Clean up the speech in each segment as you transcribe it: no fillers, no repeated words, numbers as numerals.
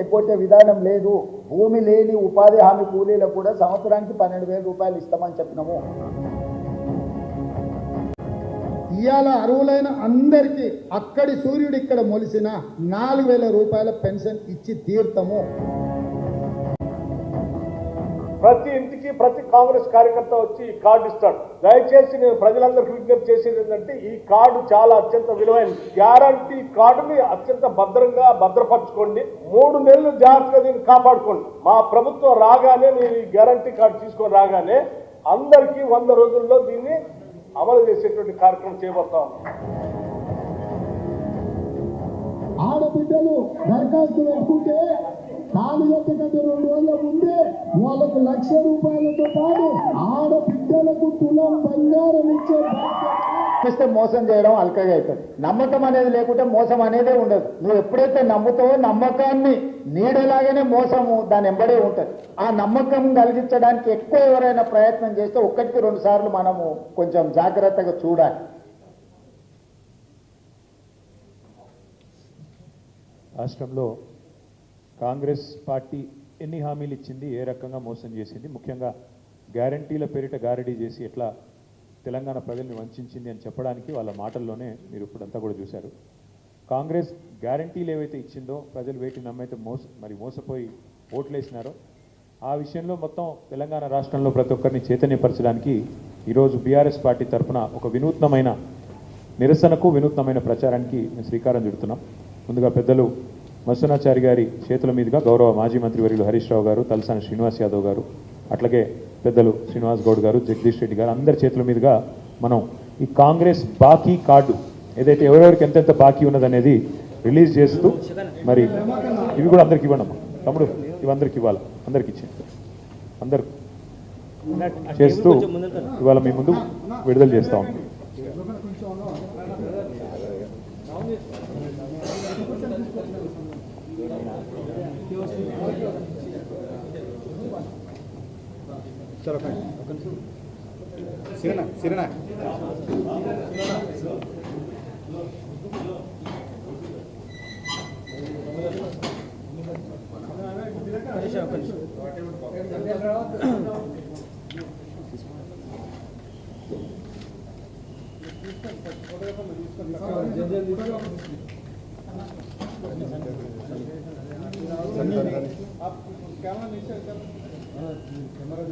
ఎగ్గొట్టే విధానం లేదు. భూమి లేని ఉపాధి హామీ కూలీలకు కూడా సంవత్సరానికి 12,000 రూపాయలు ఇస్తామని చెప్పినాము. ఇవాళ అర్హులైన అందరికీ అక్కడి సూర్యుడు ఇక్కడ మొలిసిన 4,000 రూపాయల పెన్షన్ ఇచ్చి తీర్తము. ప్రతి ఇంటికి ప్రతి కాంగ్రెస్ కార్యకర్త వచ్చి ఈ కార్డు ఇస్తాడు. దయచేసి నేను ప్రజలందరికీ విజ్ఞప్తి చేసేది ఏంటంటే ఈ కార్డు చాలా అత్యంత విలువైనది. గ్యారంటీ కార్డుని అత్యంత భద్రపరచుకోండి. 3 నెలలు జాగ్రత్తగా దీన్ని కాపాడుకోండి. మా ప్రభుత్వం రాగానే నేను ఈ గ్యారంటీ కార్డు తీసుకొని రాగానే అందరికీ 100 రోజుల్లో దీన్ని అమలు చేసేటువంటి కార్యక్రమం చేయబోతాం. ఆడబిడ్డలు దరఖాస్తు పెట్టుకుంటే తాళిగట్ట కంటే 2 రోజుల ముందే వాళ్ళకు 1,00,000 రూపాయలతో పాటు ఆడబిడ్డలకు తులం బంగారం ఇస్తే మోసం చేయడం అల్కగా అవుతుంది. నమ్మకం అనేది లేకుంటే మోసం అనేదే ఉండదు. నువ్వు ఎప్పుడైతే నమ్ముతావో నమ్మకాన్ని నీడలాగానే మోసము దాని ఎంబడే ఉంటుంది. ఆ నమ్మకం కలిగించడానికి ఎక్కువ ఎవరైనా ప్రయత్నం చేస్తే 1కి 2 సార్లు మనము కొంచెం జాగ్రత్తగా చూడాలి. రాష్ట్రంలో కాంగ్రెస్ పార్టీ ఎన్ని హామీలు ఇచ్చింది, ఏ రకంగా మోసం చేసింది, ముఖ్యంగా గ్యారంటీల పేరిట గారడీ చేసి ఎట్లా తెలంగాణ ప్రజల్ని వంచింది అని చెప్పడానికి వాళ్ళ మాటల్లోనే మీరు ఇప్పుడంతా కూడా చూశారు. కాంగ్రెస్ గ్యారంటీలు ఏవైతే ఇచ్చిందో ప్రజలు వేటిని నమ్మైతే మోసపోయి ఓట్లేసినారో ఆ విషయంలో మొత్తం తెలంగాణ రాష్ట్రంలో ప్రతి ఒక్కరిని చైతన్యపరచడానికి ఈరోజు బీఆర్ఎస్ పార్టీ తరఫున ఒక వినూత్నమైన నిరసనకు వినూత్నమైన ప్రచారానికి మేము శ్రీకారం చుడుతున్నాం. ముందుగా పెద్దలు మత్స్యనాచారి గారి చేతుల మీదుగా గౌరవ మాజీ మంత్రివర్యులు హరీష్ రావు గారు, తలసాని శ్రీనివాస్ యాదవ్ గారు, అట్లాగే పెద్దలు శ్రీనివాస్ గౌడ్ గారు, జగదీష్ రెడ్డి గారు అందరి చేతుల మీదుగా మనం ఈ కాంగ్రెస్ బాకీ కార్డు ఏదైతే ఎవరెవరికి ఎంతెంత బాకీ ఉన్నదనేది రిలీజ్ చేస్తూ మరి ఇవి కూడా అందరికి ఇవ్వండి తమ్ముడు, ఇవి అందరికి ఇవ్వాలి, అందరికి ఇచ్చింది అందరు చేస్తూ ఇవాళ మీ ముందు విడుదల చేస్తూ ఉంటాం. సిరణ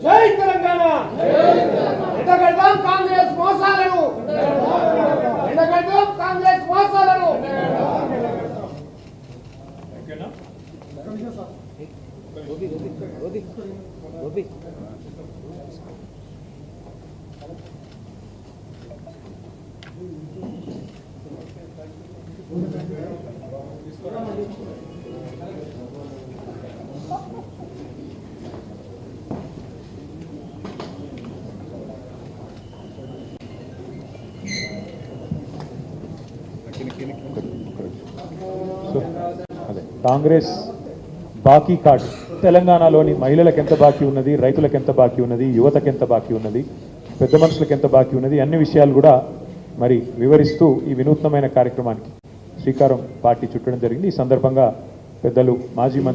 జై తెలంగాణ! ఎండగడదాం కాంగ్రెస్ మోసాలను, ఎండగడదాం కాంగ్రెస్ మోసాలను. అదే కాంగ్రెస్ బాకీ కార్డు తెలంగాణలోని మహిళలకు ఎంత బాకీ ఉన్నది, రైతులకు ఎంత బాకీ ఉన్నది, యువతకు ఎంత బాకీ ఉన్నది, పెద్ద మనుషులకు ఎంత బాకీ ఉన్నది, అన్ని విషయాలు కూడా మరి వివరిస్తూ ఈ వినూత్నమైన కార్యక్రమానికి శ్రీకారం పార్టీ చుట్టడం జరిగింది. ఈ సందర్భంగా పెద్దలు మాజీ మంత్రి